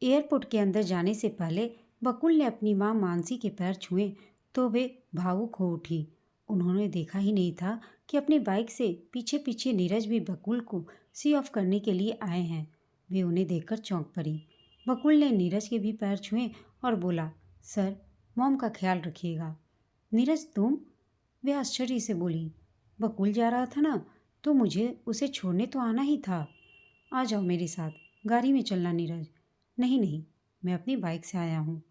Airport के अंदर जाने से पहले बकुल ने अपनी मां मानसी के पैर छुए तो वे भावुक हो उठी। उन्होंने देखा ही नहीं था कि अपनी बाइक से पीछे पीछे नीरज भी बकुल को सी ऑफ करने के लिए आए हैं। वे उन्हें देखकर चौंक पड़ी। बकुल ने नीरज के भी पैर छुए और बोला, सर, मॉम का ख्याल रखिएगा। नीरज, तुम? वे आश्चर्य से बोली। बकुल जा रहा था ना, तो मुझे उसे छोड़ने तो आना ही था। आ जाओ मेरे साथ, गाड़ी में चलना नीरज। नहीं नहीं, मैं अपनी बाइक से आया हूँ।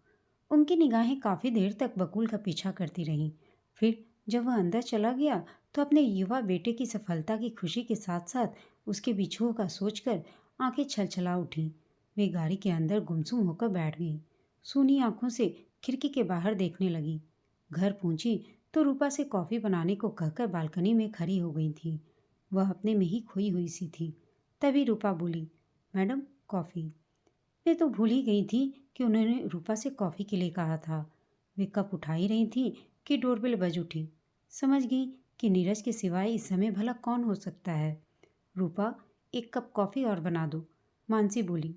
उनकी निगाहें काफ़ी देर तक बकुल का पीछा करती रहीं। फिर जब वह अंदर चला गया तो अपने युवा बेटे की सफलता की खुशी के साथ साथ उसके बिछुओं का सोचकर आंखें छलछला उठीं। वे गाड़ी के अंदर गुमसुम होकर बैठ गई। सूनी आंखों से खिड़की के बाहर देखने लगी। घर पहुंची तो रूपा से कॉफ़ी बनाने को कहकर बालकनी में खड़ी हो गई थी। वह अपने में ही खोई हुई सी थी। तभी रूपा बोली, मैडम, कॉफ़ी। वे तो भूल ही गई थी कि उन्होंने रूपा से कॉफ़ी के लिए कहा था। वे कप उठा ही रही थी कि डोरबेल बज उठी। समझ गई कि नीरज के सिवाय इस समय भला कौन हो सकता है। रूपा, एक कप कॉफ़ी और बना दो, मानसी बोली।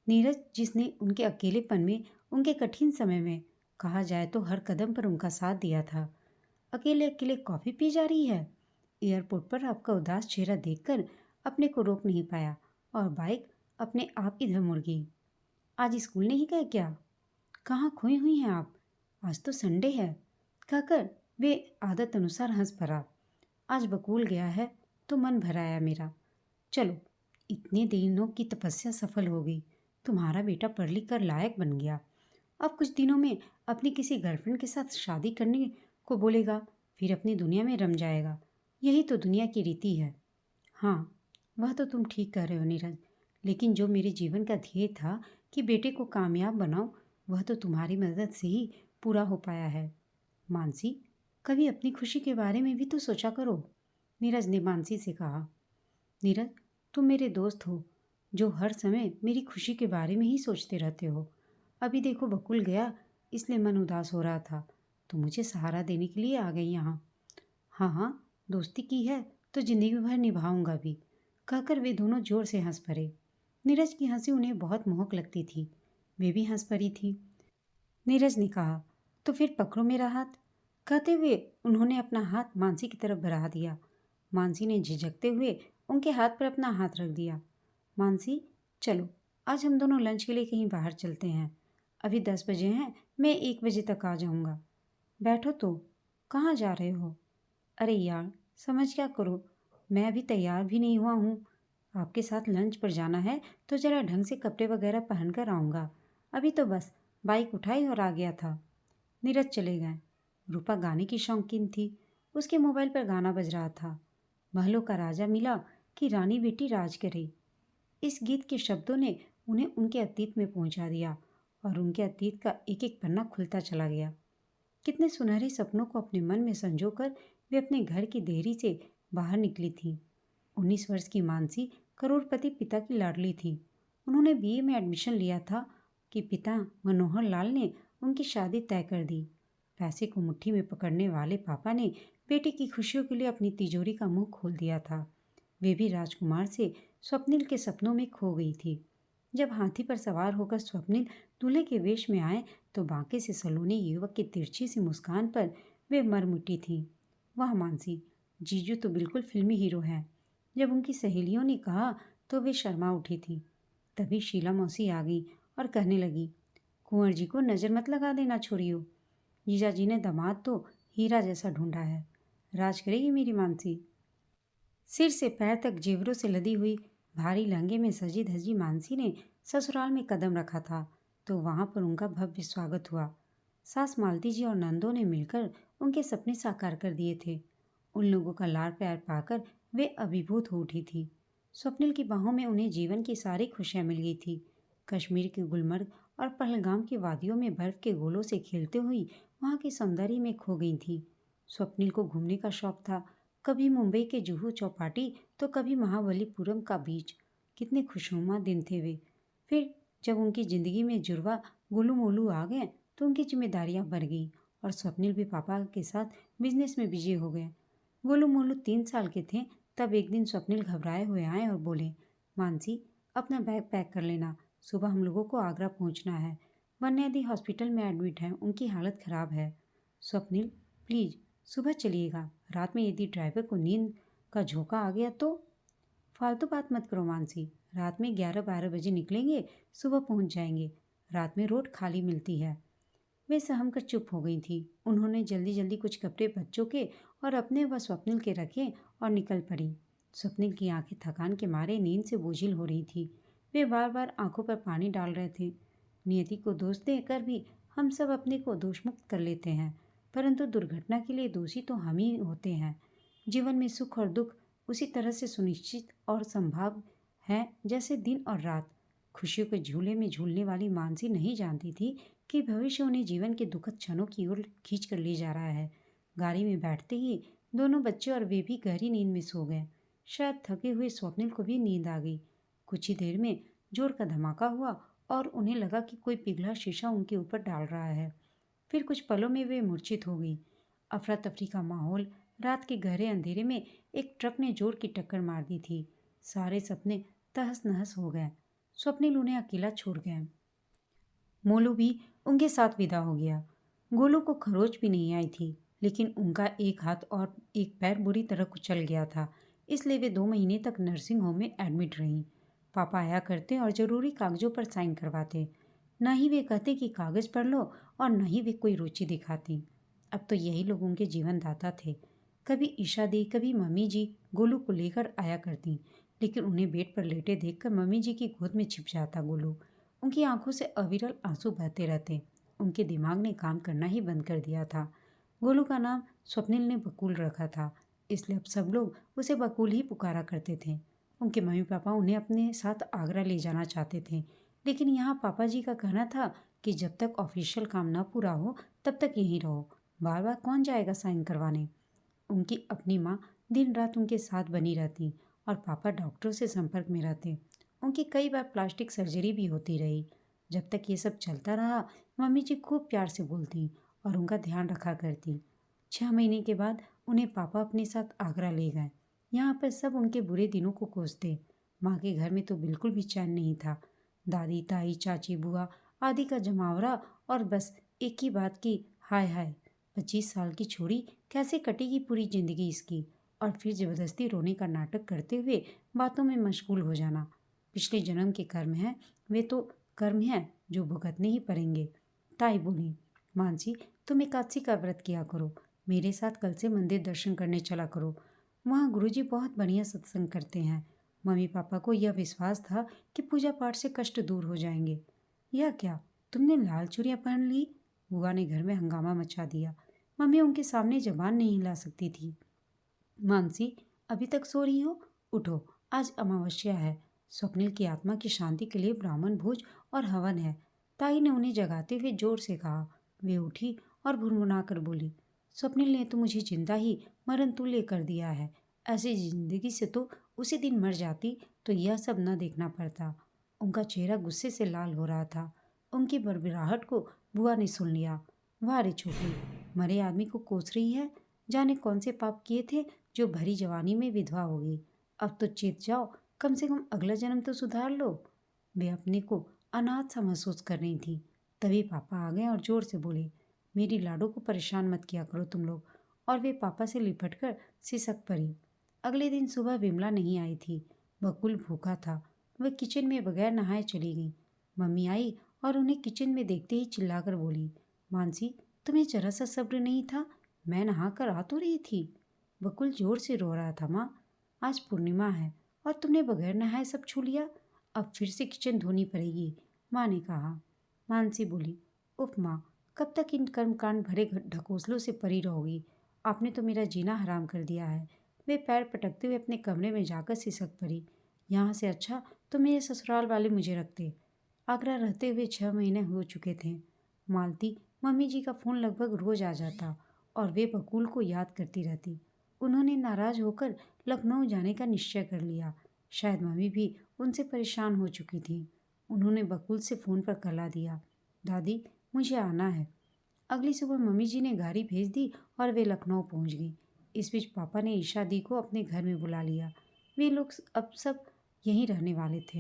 नीरज, जिसने उनके अकेलेपन में, उनके कठिन समय में, कहा जाए तो हर कदम पर उनका साथ दिया था, अकेले अकेले कॉफ़ी पी जा रही है। एयरपोर्ट पर आपका उदास चेहरा देखकर अपने को रोक नहीं पाया और बाइक अपने आप इधर मुड़ गई। आज स्कूल नहीं गए क्या? कहाँ खोई हुई हैं आप? आज तो संडे है, कहकर वे आदत अनुसार हंस पड़ा। आज बकुल गया है तो मन भर आया मेरा। चलो, इतने दिनों की तपस्या सफल हो गई। तुम्हारा बेटा पढ़ लिख कर लायक बन गया। अब कुछ दिनों में अपनी किसी गर्लफ्रेंड के साथ शादी करने को बोलेगा, फिर अपनी दुनिया में रम जाएगा। यही तो दुनिया की रीति है। हाँ, वह तो तुम ठीक कह रहे हो नीरज, लेकिन जो मेरे जीवन का ध्येय था कि बेटे को कामयाब बनाओ, वह तो तुम्हारी मदद से ही पूरा हो पाया है। मानसी, कभी अपनी खुशी के बारे में भी तो सोचा करो, नीरज ने मानसी से कहा। नीरज, तुम मेरे दोस्त हो, जो हर समय मेरी खुशी के बारे में ही सोचते रहते हो। अभी देखो बकुल गया, इसलिए मन उदास हो रहा था, तो मुझे सहारा देने के लिए आ गई यहाँ। हाँ हाँ, दोस्ती की है तो जिंदगी भर निभाऊंगा भी, कहकर वे दोनों जोर से हंस पड़े। नीरज की हंसी उन्हें बहुत मोहक लगती थी। वे भी हंस पड़ी थी। नीरज ने कहा, तो फिर पकड़ो मेरा हाथ, कहते हुए उन्होंने अपना हाथ मानसी की तरफ बढ़ा दिया। मानसी ने झिझकते हुए उनके हाथ पर अपना हाथ रख दिया। मानसी, चलो, आज हम दोनों लंच के लिए कहीं बाहर चलते हैं। अभी 10 बजे हैं, मैं 1 बजे तक आ जाऊंगा। बैठो तो, कहाँ जा रहे हो? अरे यार, समझ क्या करो, मैं अभी तैयार भी नहीं हुआ हूँ। आपके साथ लंच पर जाना है तो ज़रा ढंग से कपड़े वगैरह पहन कर आऊँगा। अभी तो बस बाइक उठाई और आ गया था। नीरज चले गए। रूपा गाने की शौकीन थी। उसके मोबाइल पर गाना बज रहा था, महलों का राजा मिला कि रानी बेटी राज करे। इस गीत के शब्दों ने उन्हें उनके अतीत में पहुंचा दिया और उनके अतीत का एक एक पन्ना खुलता चला गया। कितने सुनहरे सपनों को अपने मन में संजोकर वे अपने घर की देहरी से बाहर निकली थी। 19 वर्ष की मानसी करोड़पति पिता की लाडली थी। उन्होंने बीए में एडमिशन लिया था कि पिता मनोहर लाल ने उनकी शादी तय कर दी। पैसे को मुट्ठी में पकड़ने वाले पापा ने बेटी की खुशियों के लिए अपनी तिजोरी का मुंह खोल दिया था। वे भी राजकुमार से स्वप्निल के सपनों में खो गई थी। जब हाथी पर सवार होकर स्वप्निल दूल्हे के वेश में आए तो बांके से सलोने युवक की तिरछी सी मुस्कान पर वे मरमुटी थी। वाह मानसी, जीजू तो बिल्कुल फिल्मी हीरो हैं। जब उनकी सहेलियों ने कहा तो वे शर्मा उठी थी। तभी शीला मौसी आ गई और कहने लगी, कुंवर जी को नज़र मत लगा देना छोड़ियो। जीजा जी ने दामाद तो हीरा जैसा ढूंढा है। राज करेगी मेरी मानसी। सिर से पैर तक जेवरों से लदी हुई भारी लहंगे में सजी धजी मानसी ने ससुराल में कदम रखा था तो वहां पर उनका भव्य स्वागत हुआ। सास मालती जी और नंदों ने मिलकर उनके सपने साकार कर दिए थे। उन लोगों का लाड़ प्यार पाकर वे अभिभूत हो उठी थी। स्वप्निल की बाहों में उन्हें जीवन की सारी खुशियां मिल गई थी। कश्मीर के गुलमर्ग और पहलगाम की वादियों में बर्फ के गोलों से खेलते हुई वहां के सौंदर्य में खो गई थी। स्वप्निल को घूमने का शौक था, कभी मुंबई के जुहू चौपाटी तो कभी महाबलीपुरम का बीच। कितने खुशनुमा दिन थे वे। फिर जब उनकी जिंदगी में जुड़वा गोलू मोलू आ गए तो उनकी जिम्मेदारियां बढ़ गई और स्वप्निल भी पापा के साथ बिजनेस में बिजी हो गए। गोलू मोलू 3 साल के थे तब एक दिन स्वप्निल घबराए हुए आए और बोले, मानसी, अपना बैग पैक कर लेना, सुबह हम लोगों को आगरा पहुंचना है। वन्या दी हॉस्पिटल में एडमिट हैं, उनकी हालत खराब है। स्वप्निल, प्लीज़ सुबह चलिएगा। रात में यदि ड्राइवर को नींद का झोंका आ गया तो? फालतू बात मत करो मानसी। रात में 11-12 बजे निकलेंगे, सुबह पहुंच जाएंगे। रात में रोड खाली मिलती है। वे सहम कर चुप हो गई थी। उन्होंने जल्दी जल्दी कुछ कपड़े बच्चों के और अपने व स्वप्निल के रखे और निकल पड़ी। स्वप्निल की आंखें थकान के मारे नींद से बोझिल हो रही थी। वे बार बार आंखों पर पानी डाल रहे थे। नियति को दोष देकर भी हम सब अपने को दोषमुक्त कर लेते हैं, परंतु दुर्घटना के लिए दोषी तो हम ही होते हैं। जीवन में सुख और दुख उसी तरह से सुनिश्चित और संभाव है जैसे दिन और रात। खुशियों के झूले में झूलने वाली मानसी नहीं जानती थी कि भविष्य उन्हें जीवन के दुखद क्षणों की ओर खींच कर ले जा रहा है। गाड़ी में बैठते ही दोनों बच्चे और वे भी गहरी नींद में सो गए। शायद थके हुए स्वप्निल को भी नींद आ गई। कुछ ही देर में जोर का धमाका हुआ और उन्हें लगा कि कोई पिघला शीशा उनके ऊपर डाल रहा है। फिर कुछ पलों में वे मूर्छित हो गई। अफरा तफरी का माहौल। रात के गहरे अंधेरे में एक ट्रक ने जोर की टक्कर मार दी थी। सारे सपने तहस नहस हो गए। स्वप्निल उन्हें अकेला छोड़ गए। मोलू भी उनके साथ विदा हो गया। गोलू को खरोच भी नहीं आई थी, लेकिन उनका एक हाथ और एक पैर बुरी तरह कुचल गया था, इसलिए वे 2 महीने तक नर्सिंग होम में एडमिट रहीं। पापा आया करते और ज़रूरी कागजों पर साइन करवाते। न ही वे कहते कि कागज़ पढ़ लो और न ही वे कोई रुचि दिखाती। अब तो यही लोग उनके जीवन दाता थे। कभी ईशा दी, कभी मम्मी जी गोलू को लेकर आया करती, लेकिन उन्हें बेड पर लेटे देखकर मम्मी जी की गोद में छिप जाता गोलू। उनकी आंखों से अविरल आंसू बहते रहते। उनके दिमाग ने काम करना ही बंद कर दिया था। गोलू का नाम स्वप्निल ने बकुल रखा था, इसलिए अब सब लोग उसे बकुल ही पुकारा करते थे। उनके मम्मी पापा उन्हें अपने साथ आगरा ले जाना चाहते थे, लेकिन यहाँ पापा जी का कहना था कि जब तक ऑफिशियल काम न पूरा हो तब तक यहीं रहो। बार बार कौन जाएगा साइन करवाने। उनकी अपनी माँ दिन रात उनके साथ बनी रहती और पापा डॉक्टरों से संपर्क में रहते। उनकी कई बार प्लास्टिक सर्जरी भी होती रही। जब तक ये सब चलता रहा, मम्मी जी खूब प्यार से बोलती और उनका ध्यान रखा करती। 6 महीने के बाद उन्हें पापा अपने साथ आगरा ले गए। यहाँ पर सब उनके बुरे दिनों को कोसते। माँ के घर में तो बिल्कुल भी चैन नहीं था। दादी, ताई, चाची, बुआ आदि का जमावड़ा और बस एक ही बात की हाय हाय, 25 साल की छोरी, कैसे कटेगी पूरी जिंदगी इसकी। और फिर जबरदस्ती रोने का नाटक करते हुए बातों में मशगूल हो जाना। पिछले जन्म के कर्म हैं, वे तो कर्म हैं जो भुगतने ही पड़ेंगे। ताई बोली, मानसी तुम एकादशी का व्रत किया करो, मेरे साथ कल से मंदिर दर्शन करने चला करो। वहाँ गुरुजी बहुत बढ़िया सत्संग करते हैं। मम्मी पापा को यह विश्वास था कि पूजा पाठ से कष्ट दूर हो जाएंगे। यह क्या, तुमने लाल चूड़ियाँ पहन ली? बुआ ने घर में हंगामा मचा दिया। मम्मी उनके सामने जबान नहीं हिला सकती थी। मानसी अभी तक सो रही हो? उठो, आज अमावस्या है। स्वप्निल की आत्मा की शांति के लिए ब्राह्मण भोज और हवन है। ताई ने उन्हें जगाते हुए जोर से कहा। वे उठी और भुनभुना कर बोली, स्वप्निल ने तो मुझे जिंदा ही मरण तुल्य कर दिया है। ऐसी जिंदगी से तो उसी दिन मर जाती तो यह सब न देखना पड़ता। उनका चेहरा गुस्से से लाल हो रहा था। उनकी बड़बड़ाहट को बुआ ने सुन लिया। वाह रे छोटी, मरे आदमी को कोस रही है। जाने कौन से पाप किए थे जो भरी जवानी में विधवा हो गई। अब तो चेत जाओ, कम से कम अगला जन्म तो सुधार लो। वे अपने को अनाथ सा महसूस कर रही थी। तभी पापा आ गए और जोर से बोले, मेरी लाडो को परेशान मत किया करो तुम लोग। और वे पापा से लिपट कर सिसक पड़ी। अगले दिन सुबह विमला नहीं आई थी। बकुल भूखा था। वह किचन में बगैर नहाए चली गई। मम्मी आई और उन्हें किचन में देखते ही चिल्लाकर बोली, मानसी तुम्हें जरा सा सब्र नहीं था? मैं नहा कर आ तो रही थी। बकुल जोर से रो रहा था। माँ, आज पूर्णिमा है और तुमने बगैर नहाए सब छू लिया। अब फिर से किचन धोनी पड़ेगी, माँ ने कहा। मानसी बोली, उफ माँ, कब तक इन कर्मकांड भरे ढकोसलों से परी रहोगी? आपने तो मेरा जीना हराम कर दिया है। वे पैर पटकते हुए अपने कमरे में जाकर सिसक पड़ी। यहाँ से अच्छा तो मेरे ससुराल वाले मुझे रखते। आगरा रहते हुए 6 महीने हो चुके थे। मालती मम्मी जी का फ़ोन लगभग रोज आ जाता और वे बकुल को याद करती रहती। उन्होंने नाराज होकर लखनऊ जाने का निश्चय कर लिया। शायद मम्मी भी उनसे परेशान हो चुकी थी। उन्होंने बकुल से फ़ोन पर कहला दिया, दादी मुझे आना है। अगली सुबह मम्मी जी ने गाड़ी भेज दी और वे लखनऊ पहुंच गई। इस बीच पापा ने ईशा दी को अपने घर में बुला लिया। वे लोग अब सब यहीं रहने वाले थे।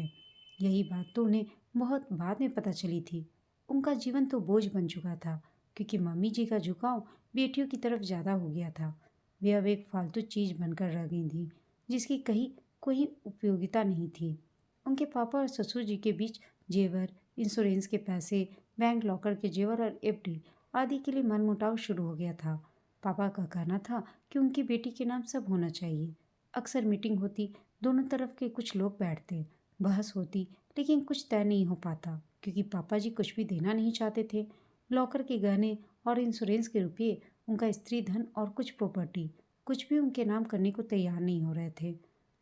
यही बात तो उन्हें बहुत बाद में पता चली थी। उनका जीवन तो बोझ बन चुका था, क्योंकि मम्मी जी का झुकाव बेटियों की तरफ ज़्यादा हो गया था। वे अब एक फालतू चीज़ बनकर रह गई थी, जिसकी कहीं कोई उपयोगिता नहीं थी। उनके पापा और ससुर जी के बीच जेवर, इंश्योरेंस के पैसे, बैंक लॉकर के जेवर और एफडी आदि के लिए मनमुटाव शुरू हो गया था। पापा का कहना था कि उनकी बेटी के नाम सब होना चाहिए। अक्सर मीटिंग होती, दोनों तरफ के कुछ लोग बैठते, बहस होती, लेकिन कुछ तय नहीं हो पाता, क्योंकि पापा जी कुछ भी देना नहीं चाहते थे। लॉकर के गहने और इंश्योरेंस के रुपये, उनका स्त्री धन और कुछ प्रॉपर्टी, कुछ भी उनके नाम करने को तैयार नहीं हो रहे थे।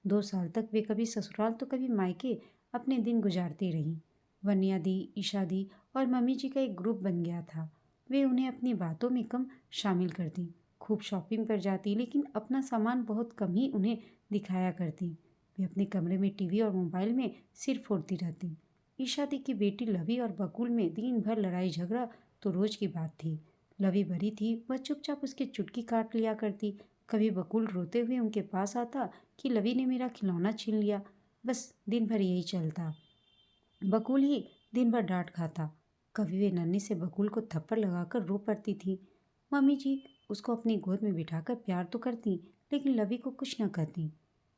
2 साल तक वे कभी ससुराल तो कभी मायके अपने दिन गुजारती रहीं। वन्या दी, ईशा दी और मम्मी जी का एक ग्रुप बन गया था। वे उन्हें अपनी बातों में कम शामिल करती, खूब शॉपिंग पर जाती, लेकिन अपना सामान बहुत कम ही उन्हें दिखाया करती। वे अपने कमरे में टीवी और मोबाइल में सिर फोड़ती रहती। ईशा दी की बेटी लवी और बकुल में दिन भर लड़ाई झगड़ा तो रोज की बात थी। लवी बड़ी थी, वह चुपचाप उसकी चुटकी काट लिया करती। कभी बकुल रोते हुए उनके पास आता कि लवी ने मेरा खिलौना छीन लिया। बस दिन भर यही चलता। बकुल ही दिन भर डांट खाता। कभी वे नन्ही से बकुल को थप्पड़ लगाकर रो पड़ती थी। मम्मी जी उसको अपनी गोद में बिठाकर प्यार तो करती, लेकिन लवी को कुछ न कहती।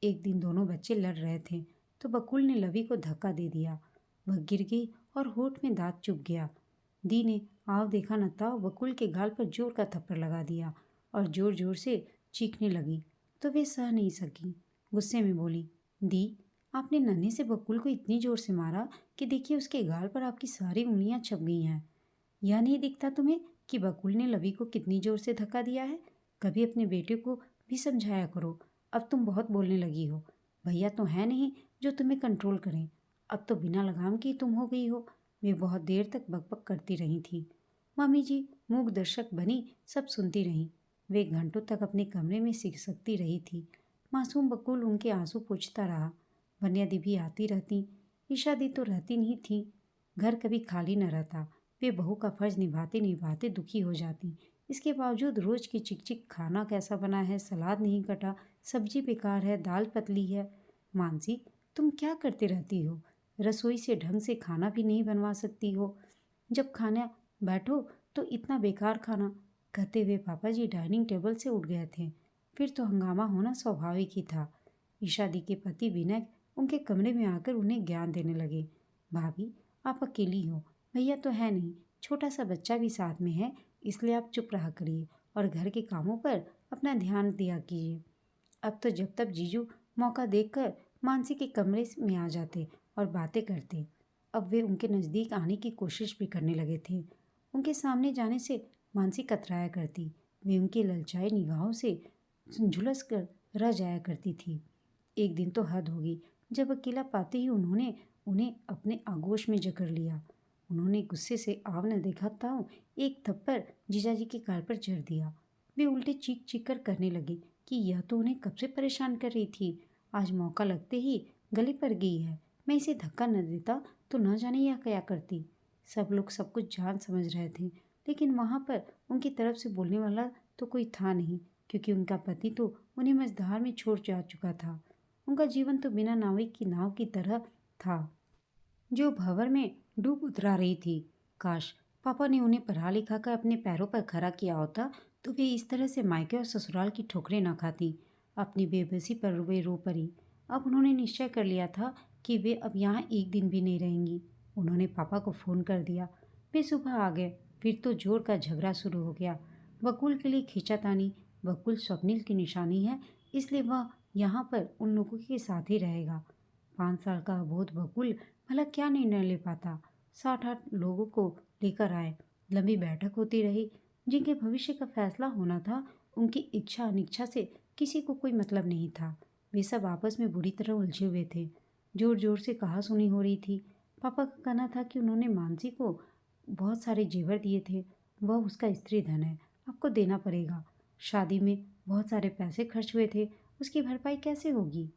एक दिन दोनों बच्चे लड़ रहे थे, तो बकुल ने लवी को धक्का दे दिया। वह गिर गई और होठ में दांत चुभ गया। दी ने आव देखा न ताव बकुल के गाल पर जोर का थप्पड़ लगा दिया और जोर जोर से चीखने लगी। तो वे सह नहीं सकी, गुस्से में बोली, दी, आपने नन्हे से बकुल को इतनी जोर से मारा कि देखिए उसके गाल पर आपकी सारी उंगलियां छप गई हैं। यह नहीं दिखता तुम्हें कि बकुल ने लवी को कितनी जोर से धक्का दिया है? कभी अपने बेटे को भी समझाया करो। अब तुम बहुत बोलने लगी हो। भैया तो है नहीं जो तुम्हें कंट्रोल करें। अब तो बिना लगाम की तुम हो गई हो। वे बहुत देर तक बकबक करती रही थी। मम्मी जी मूक दर्शक बनी सब सुनती रहीं। वे घंटों तक अपने कमरे में सिसकती रही थी। मासूम बकुल उनके आंसू पोंछता रहा। वन्या दी भी आती रहती। ईशा दी तो रहती नहीं थी। घर कभी खाली न रहता। वे बहू का फर्ज निभाते निभाते दुखी हो जाती। इसके बावजूद रोज की चिकचिक, खाना कैसा बना है, सलाद नहीं कटा, सब्जी बेकार है, दाल पतली है। मानसी, तुम क्या करते रहती हो? रसोई से ढंग से खाना भी नहीं बनवा सकती हो। जब खाना बैठो तो इतना बेकार खाना। कहते हुए पापा जी डाइनिंग टेबल से उठ गए थे। फिर तो हंगामा होना स्वाभाविक ही था। ईशा दी के पति विनय उनके कमरे में आकर उन्हें ज्ञान देने लगे। भाभी, आप अकेली हो, भैया तो है नहीं, छोटा सा बच्चा भी साथ में है, इसलिए आप चुप रहा करिए और घर के कामों पर अपना ध्यान दिया कीजिए। अब तो जब तक जीजू मौका देखकर मानसी के कमरे में आ जाते और बातें करते। अब वे उनके नज़दीक आने की कोशिश भी करने लगे थे। उनके सामने जाने से मानसी कतराया करती। वे उनकी ललचाई निगाहों से झुलस कर रह जाया करती थी। एक दिन तो हद होगी, जब अकेला पाते ही उन्होंने उन्हें अपने आगोश में जकड़ लिया। उन्होंने गुस्से से आव न देखा ताऊ एक थप्पड़ जीजाजी के गाल पर जड़ दिया। वे उल्टे चीख चीख कर कहने लगे कि यह तो उन्हें कब से परेशान कर रही थी, आज मौका लगते ही गले पड़ गई है। मैं इसे धक्का न देता तो न जाने यह क्या करती। सब लोग सब कुछ जान समझ रहे थे, लेकिन वहाँ पर उनकी तरफ से बोलने वाला तो कोई था नहीं, क्योंकि उनका पति तो उन्हें मझधार में छोड़ जा चुका था। उनका जीवन तो बिना नाविक की नाव की तरह था, जो भंवर में डूब उतरा रही थी। काश पापा ने उन्हें पढ़ा लिखा कर अपने पैरों पर खड़ा किया होता, तो वे इस तरह से मायके और ससुराल की ठोकरें न खाती। अपनी बेबसी पर वे रो पड़ी। अब उन्होंने निश्चय कर लिया था कि वे अब यहाँ एक दिन भी नहीं रहेंगी। उन्होंने पापा को फ़ोन कर दिया। वे सुबह आ गए। फिर तो जोर का झगड़ा शुरू हो गया। बकुल के लिए खींचातानी। बकुल स्वप्निल की निशानी है, इसलिए वह यहाँ पर उन लोगों के साथ ही रहेगा। 5 साल का अबोध बकुल भला क्या निर्णय ले पाता? 7-8 लोगों को लेकर आए। लंबी बैठक होती रही। जिनके भविष्य का फैसला होना था, उनकी इच्छा अनिच्छा से किसी को कोई मतलब नहीं था। वे सब आपस में बुरी तरह उलझे हुए थे। जोर जोर से कहासुनी हो रही थी। पापा का कहना था कि उन्होंने मानसी को बहुत सारे जेवर दिए थे, वह उसका स्त्री धन है, आपको देना पड़ेगा। शादी में बहुत सारे पैसे खर्च हुए थे, उसकी भरपाई कैसे होगी?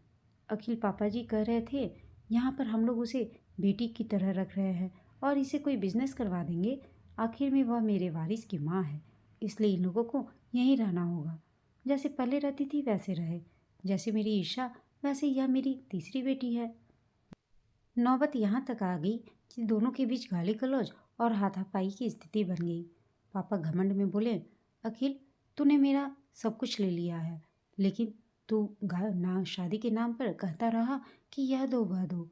अखिल पापा जी कह रहे थे, यहाँ पर हम लोग उसे बेटी की तरह रख रहे हैं और इसे कोई बिजनेस करवा देंगे। आखिर में वह मेरे वारिस की माँ है, इसलिए इन लोगों को यहीं रहना होगा। जैसे पहले रहती थी वैसे रहे। जैसे मेरी ईशा, वैसे यह मेरी तीसरी बेटी है। नौबत यहाँ तक आ गई कि दोनों के बीच गाली गलौज और हाथापाई की स्थिति बन गई। पापा घमंड में बोले, अखिल, तूने मेरा सब कुछ ले लिया है, लेकिन तू शादी के नाम पर कहता रहा कि यह दो वह दो।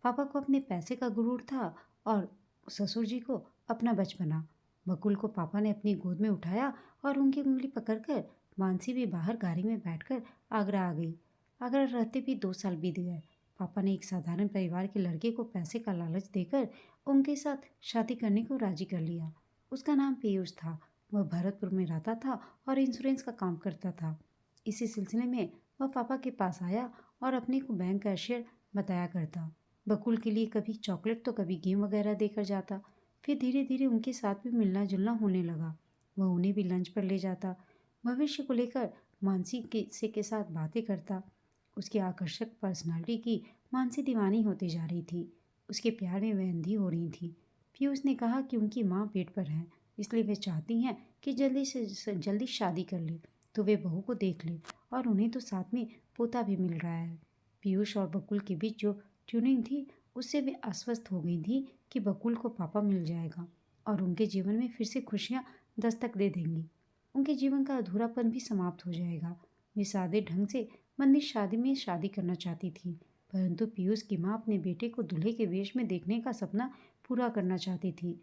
पापा को अपने पैसे का गुरूर था और ससुर जी को अपना बचपना। बकुल को पापा ने अपनी गोद में उठाया और उनकी उंगली पकड़कर मानसी भी बाहर गाड़ी में बैठकर आगरा आ गई। आगरा रहते भी 2 साल बीत गए। पापा ने एक साधारण परिवार के लड़के को पैसे का लालच देकर उनके साथ शादी करने को राजी कर लिया। उसका नाम पीयूष था। वह भरतपुर में रहता था और इंश्योरेंस का काम करता था। इसी सिलसिले में वह पापा के पास आया और अपने को बैंक कैशियर बताया करता। बकुल के लिए कभी चॉकलेट तो कभी गेम वगैरह देकर जाता। फिर धीरे धीरे उनके साथ भी मिलना जुलना होने लगा। वह उन्हें भी लंच पर ले जाता। भविष्य को लेकर मानसी के साथ बातें करता। उसकी आकर्षक पर्सनालिटी की मानसी दीवानी होती जा रही थी। उसके प्यार में वह अंधी हो रही थी। पीयूष ने कहा कि उनकी माँ पेट पर है, इसलिए वे चाहती हैं कि जल्दी से जल्दी शादी कर ले तो वे बहू को देख ले, और उन्हें तो साथ में पोता भी मिल रहा है। पीयूष और बकुल के बीच जो ट्यूनिंग थी, उससे वे आश्वस्त हो गई थी कि बकुल को पापा मिल जाएगा और उनके जीवन में फिर से खुशियाँ दस्तक दे देंगी। उनके जीवन का अधूरापन भी समाप्त हो जाएगा। वे सादे ढंग से मंदिर शादी में शादी करना चाहती थी, परंतु पीयूष की माँ अपने बेटे को दूल्हे के वेश में देखने का सपना पूरा करना चाहती थी।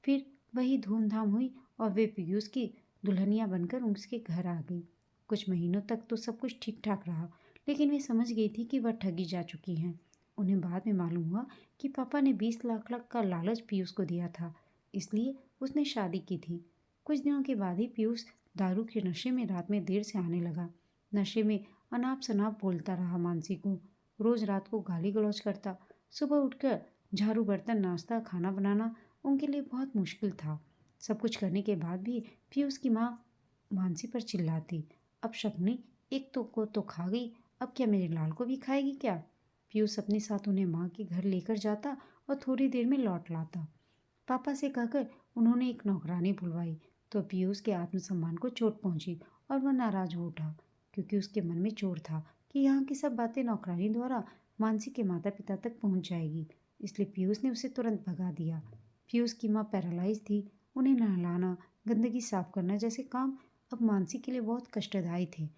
फिर वही धूमधाम हुई और वे पीयूष की दुल्हनिया बनकर उसके घर आ गई। कुछ महीनों तक तो सब कुछ ठीक ठाक रहा, लेकिन वे समझ गई थी कि वह ठगी जा चुकी हैं। उन्हें बाद में मालूम हुआ कि पापा ने 20 लाख का लालच पीयूष को दिया था, इसलिए उसने शादी की थी। कुछ दिनों के बाद ही पीयूष दारू के नशे में रात में देर से आने लगा। नशे में अनाप शनाप बोलता रहा मानसी को। रोज रात को गाली गलौज करता। सुबह उठकर झाड़ू बर्तन नाश्ता खाना बनाना उनके लिए बहुत मुश्किल था। सब कुछ करने के बाद भी पीयूष की माँ मानसी पर चिल्लाती, अब शकुनी एक तो को तो खा गई, अब क्या मेरे लाल को भी खाएगी क्या। पीयूष अपने साथ उन्हें माँ के घर लेकर जाता और थोड़ी देर में लौट लाता। पापा से कहकर उन्होंने एक नौकरानी बुलवाई तो पीयूष के आत्मसम्मान को चोट पहुंची और वह नाराज हो उठा, क्योंकि उसके मन में चोट था कि यहाँ की सब बातें नौकरानी द्वारा मानसी के माता पिता तक पहुंच जाएगी। इसलिए पीयूष ने उसे तुरंत भगा दिया। पीयूष की माँ पैरालाइज थी। उन्हें नहलाना गंदगी साफ करना जैसे काम अब मानसी के लिए बहुत कष्टदायी थे।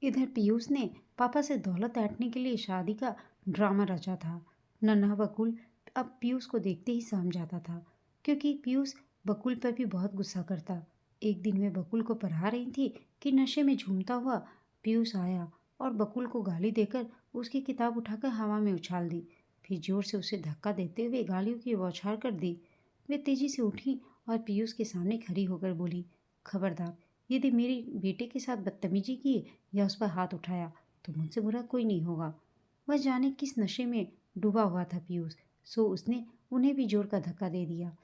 इधर पीयूष ने पापा से दौलत ऐंठने के लिए शादी का ड्रामा रचा था। नन्हा बकुल अब पीयूष को देखते ही सहम जाता था, क्योंकि पीयूष बकुल पर भी बहुत गुस्सा करता। एक दिन वे बकुल को पढ़ा रही थी कि नशे में झूमता हुआ पीयूष आया और बकुल को गाली देकर उसकी किताब उठाकर हवा में उछाल दी। फिर जोर से उसे धक्का देते हुए गालियों की बौछार कर दी। वे तेजी से उठी और पीयूष के सामने खड़ी होकर बोली, खबरदार, यदि मेरे बेटे के साथ बदतमीजी की या उस पर हाथ उठाया तो मुझसे बुरा कोई नहीं होगा। वह जाने किस नशे में डूबा हुआ था पीयूष, सो उसने उन्हें भी जोर का धक्का दे दिया।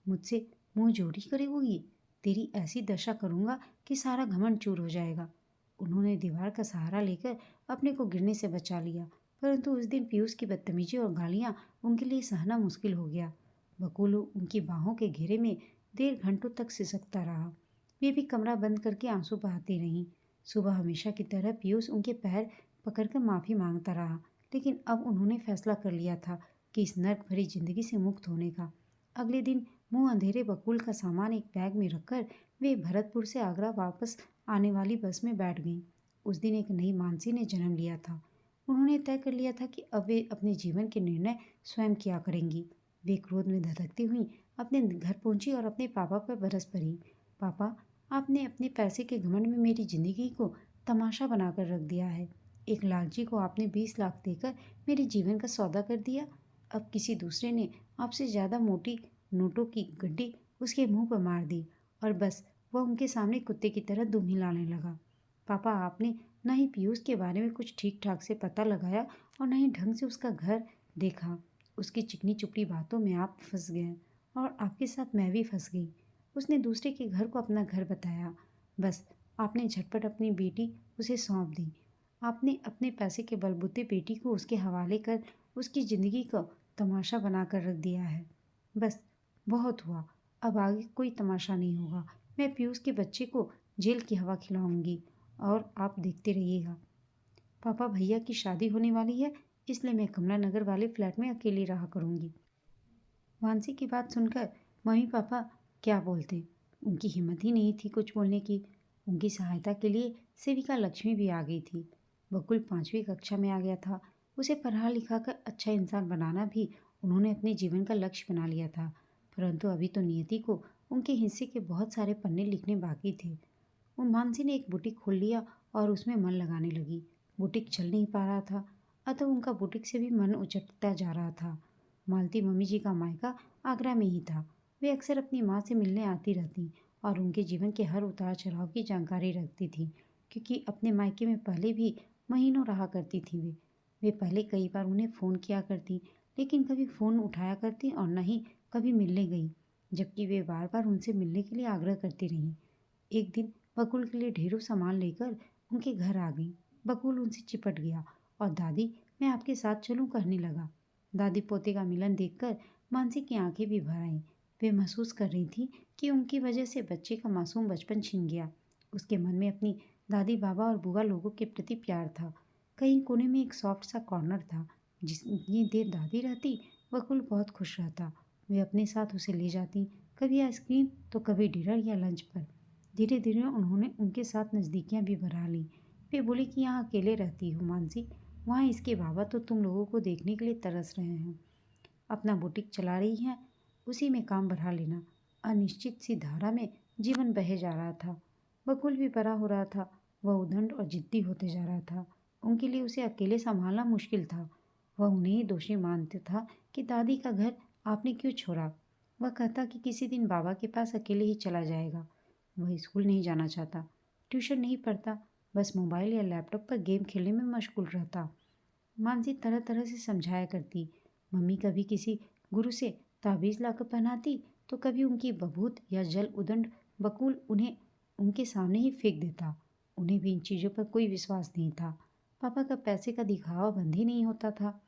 मुझसे मुंह जोड़ी करेगी, तेरी ऐसी दशा करूंगा कि सारा घमंड चूर हो जाएगा। उन्होंने दीवार का सहारा लेकर अपने को गिरने से बचा लिया, परंतु उस दिन पीयूष की बदतमीजी और गालियां उनके लिए सहना मुश्किल हो गया। बकुलू उनकी बाहों के घेरे में देर घंटों तक सिसकता रहा। वे भी कमरा बंद करके आंसू बहाती रहीं। सुबह हमेशा की तरह पीयूष उनके पैर पकड़कर माफ़ी मांगता रहा, लेकिन अब उन्होंने फैसला कर लिया था कि इस नर्क भरी जिंदगी से मुक्त होने का। अगले दिन मुंह अंधेरे बकुल का सामान एक बैग में रखकर वे भरतपुर से आगरा वापस आने वाली बस में बैठ गईं। उस दिन एक नई मानसी ने जन्म लिया था। उन्होंने तय कर लिया था कि अब वे अपने जीवन के निर्णय स्वयं किया करेंगी। वे क्रोध में धधकती हुई अपने घर पहुंची और अपने पापा पर बरस पड़ी। पापा, आपने अपने पैसे के घमंड में मेरी जिंदगी को तमाशा बनाकर रख दिया है। एक लालची को आपने 20 लाख देकर मेरे जीवन का सौदा कर दिया। अब किसी दूसरे ने आपसे ज़्यादा मोटी नोटों की गड्डी उसके मुंह पर मार दी और बस वह उनके सामने कुत्ते की तरह दुम हिलाने लगा। पापा, आपने न ही पीयूष के बारे में कुछ ठीक ठाक से पता लगाया और न ही ढंग से उसका घर देखा। उसकी चिकनी चुपड़ी बातों में आप फंस गए और आपके साथ मैं भी फंस गई। उसने दूसरे के घर को अपना घर बताया। बस आपने झटपट अपनी बेटी उसे सौंप दी। आपने अपने पैसे के बलबूते बेटी को उसके हवाले कर उसकी ज़िंदगी को तमाशा बनाकर रख दिया है। बस बहुत हुआ, अब आगे कोई तमाशा नहीं होगा। मैं पीयूष के बच्चे को जेल की हवा खिलाऊंगी और आप देखते रहिएगा। पापा, भैया की शादी होने वाली है, इसलिए मैं कमला नगर वाले फ्लैट में अकेली रहा करूंगी। मानसी की बात सुनकर मम्मी पापा क्या बोलते। उनकी हिम्मत ही नहीं थी कुछ बोलने की। उनकी सहायता के लिए सेविका लक्ष्मी भी आ गई थी। बकुल 5वीं कक्षा में आ गया था। उसे पढ़ा लिखा कर अच्छा इंसान बनाना भी उन्होंने अपने जीवन का लक्ष्य बना लिया था। परंतु अभी तो नियति को उनके हिस्से के बहुत सारे पन्ने लिखने बाकी थे। वो मानसी ने एक बुटीक खोल लिया और उसमें मन लगाने लगी। बुटीक चल नहीं पा रहा था, अतः उनका बुटीक से भी मन उचटता जा रहा था। मालती मम्मी जी का मायका आगरा में ही था। वे अक्सर अपनी माँ से मिलने आती रहती और उनके जीवन के हर उतार चढ़ाव की जानकारी रखती थी, क्योंकि अपने मायके में पहले भी महीनों रहा करती थी। वे पहले कई बार उन्हें फ़ोन किया करती, लेकिन कभी फ़ोन उठाया करती और न ही कभी मिलने गई, जबकि वे बार बार उनसे मिलने के लिए आग्रह करती रहीं। एक दिन बकुल के लिए ढेरों सामान लेकर उनके घर आ गई। बकुल उनसे चिपट गया और दादी, मैं आपके साथ चलूं, कहने लगा। दादी पोते का मिलन देखकर मानसी की आंखें भी भर आईं। वे महसूस कर रही थी कि उनकी वजह से बच्चे का मासूम बचपन छिन गया। उसके मन में अपनी दादी बाबा और बुआ लोगों के प्रति प्यार था। कहीं कोने में एक सॉफ्ट सा कॉर्नर था। जितनी देर दादी रहती बकुल बहुत खुश रहता। वे अपने साथ उसे ले जाती, कभी आइसक्रीम तो कभी डिनर या लंच पर। धीरे धीरे उन्होंने उनके साथ नज़दीकियाँ भी बढ़ा लीं। वे बोले कि यहाँ अकेले रहती हो मानसी, वहाँ इसके बाबा तो तुम लोगों को देखने के लिए तरस रहे हैं। अपना बुटीक चला रही हैं, उसी में काम बढ़ा लेना। अनिश्चित सी धारा में जीवन बहे जा रहा था। बकुल भी बड़ा हो रहा था। वह उद्दंड और जिद्दी होते जा रहा था। उनके लिए उसे अकेले संभालना मुश्किल था। वह उन्हें ही दोषी मानता था कि दादी का घर आपने क्यों छोड़ा। वह कहता कि किसी दिन बाबा के पास अकेले ही चला जाएगा। वह स्कूल नहीं जाना चाहता, ट्यूशन नहीं पढ़ता, बस मोबाइल या लैपटॉप पर गेम खेलने में मशगूल रहता। मानसी तरह तरह से समझाया करती। मम्मी कभी किसी गुरु से ताबीज़ लाकर पहनाती, तो कभी उनकी बभूत या जल उदंड बकुल उन्हें उनके सामने ही फेंक देता। उन्हें भी इन चीज़ों पर कोई विश्वास नहीं था। पापा का पैसे का दिखावा बंद ही नहीं होता था।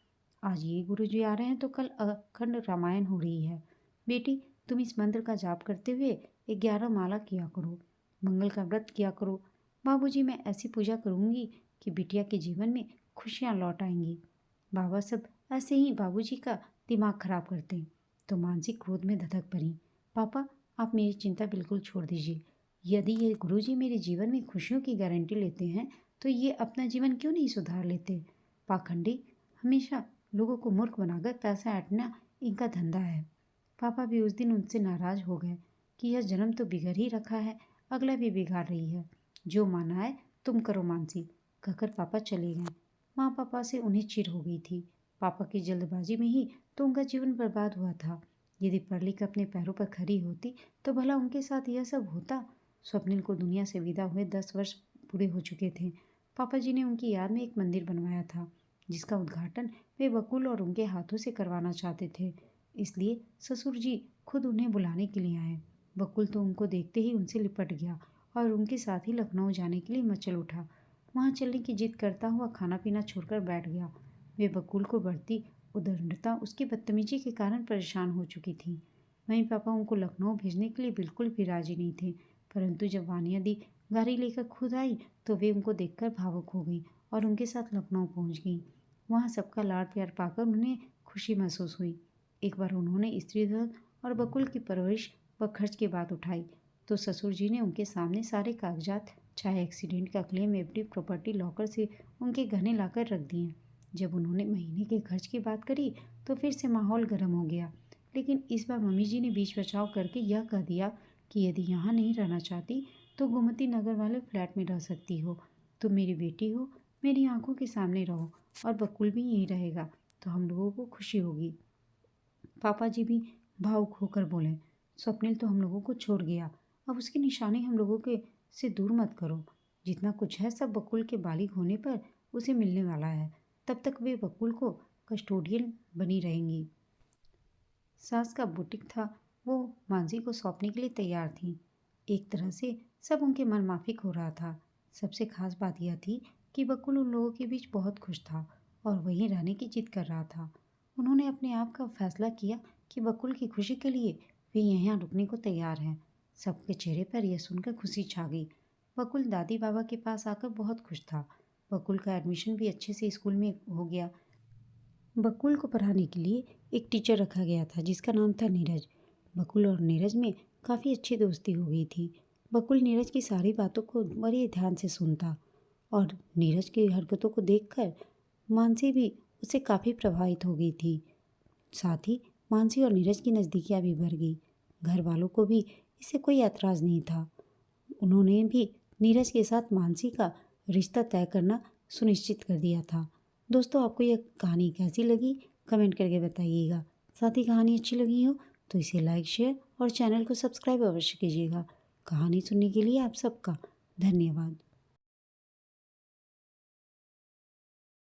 आज ये गुरुजी आ रहे हैं तो कल अखंड रामायण हो रही है। बेटी, तुम इस मंत्र का जाप करते हुए 11 माला किया करो, मंगल का व्रत किया करो। बाबूजी, मैं ऐसी पूजा करूँगी कि बिटिया के जीवन में खुशियाँ लौट आएंगी। बाबा सब ऐसे ही बाबूजी का दिमाग खराब करते हैं। तो मानसिक क्रोध में धधक पड़ी। पापा, आप मेरी चिंता बिल्कुल छोड़ दीजिए। यदि ये गुरुजी मेरे जीवन में खुशियों की गारंटी लेते हैं, तो ये अपना जीवन क्यों नहीं सुधार लेते। पाखंडी, हमेशा लोगों को मूर्ख बनाकर पैसा ऐंठना इनका धंधा है। पापा भी उस दिन उनसे नाराज हो गए कि यह जन्म तो बिगड़ ही रखा है, अगला भी बिगाड़ रही है। जो माना है तुम करो मानसी, कहकर पापा चले गए। माँ पापा से उन्हें चिढ़ हो गई थी। पापा की जल्दबाजी में ही तो उनका जीवन बर्बाद हुआ था। यदि पढ़ लिख अपने पैरों पर खड़ी होती तो भला उनके साथ यह सब होता। स्वप्निल को दुनिया से विदा हुए 10 वर्ष पूरे हो चुके थे। पापा जी ने उनकी याद में एक मंदिर बनवाया था, जिसका उद्घाटन वे बकुल और उनके हाथों से करवाना चाहते थे। इसलिए ससुर जी खुद उन्हें बुलाने के लिए आए। बकुल तो उनको देखते ही उनसे लिपट गया और उनके साथ ही लखनऊ जाने के लिए मचल उठा। वहाँ चलने की जिद करता हुआ खाना पीना छोड़कर बैठ गया। वे बकुल को बढ़ती उद्दंडता उसकी बदतमीजी के कारण परेशान हो चुकी थी। वहीं पापा उनको लखनऊ भेजने के लिए बिल्कुल भी राजी नहीं थे। परंतु जब वानिया दी गाड़ी लेकर खुद आई तो वे उनको देखकर भावुक हो गई और उनके साथ लखनऊ पहुंच गई। वहाँ सबका लाड प्यार पाकर उन्हें खुशी महसूस हुई। एक बार उन्होंने स्त्री धन और बकुल की परवरिश व खर्च की बात उठाई तो ससुर जी ने उनके सामने सारे कागजात, चाहे एक्सीडेंट का क्लेम, एफडी, प्रॉपर्टी लॉकर से उनके गहने लाकर रख दिए। जब उन्होंने महीने के खर्च की बात करी तो फिर से माहौल गर्म हो गया। लेकिन इस बार मम्मी जी ने बीच बचाव करके यह कह दिया कि यदि यहाँ नहीं रहना चाहती तो गोमती नगर वाले फ्लैट में रह सकती हो। तुम मेरी बेटी हो, मेरी आंखों के सामने रहो और बकुल भी यहीं रहेगा तो हम लोगों को खुशी होगी। पापा जी भी भावुक होकर बोले, स्वप्निल तो हम लोगों को छोड़ गया, अब उसकी निशानी हम लोगों के से दूर मत करो। जितना कुछ है सब बकुल के बालिग होने पर उसे मिलने वाला है। तब तक वे बकुल को कस्टोडियन बनी रहेंगी। सास का बुटीक था, वो मांझी को सौंपने के लिए तैयार थी। एक तरह से सब उनके मन माफिक हो रहा था। सबसे खास बात यह थी कि बकुल उन लोगों के बीच बहुत खुश था और वहीं रहने की जिद कर रहा था। उन्होंने अपने आप का फैसला किया कि बकुल की खुशी के लिए वे यहाँ रुकने को तैयार हैं। सबके चेहरे पर यह सुनकर खुशी छा गई। बकुल दादी बाबा के पास आकर बहुत खुश था। बकुल का एडमिशन भी अच्छे से स्कूल में हो गया। बकुल को पढ़ाने के लिए एक टीचर रखा गया था जिसका नाम था नीरज। बकुल और नीरज में काफ़ी अच्छी दोस्ती हो गई थी। बकुल नीरज की सारी बातों को बड़े ध्यान से सुनता और नीरज की हरकतों को देखकर मानसी भी उससे काफ़ी प्रभावित हो गई थी। साथ ही मानसी और नीरज की नज़दीकियाँ भी बढ़ गई। घर वालों को भी इससे कोई ऐतराज़ नहीं था। उन्होंने भी नीरज के साथ मानसी का रिश्ता तय करना सुनिश्चित कर दिया था। दोस्तों, आपको यह कहानी कैसी लगी कमेंट करके बताइएगा। साथ ही कहानी अच्छी लगी हो तो इसे लाइक शेयर और चैनल को सब्सक्राइब अवश्य कीजिएगा। कहानी सुनने के लिए आप सबका धन्यवाद।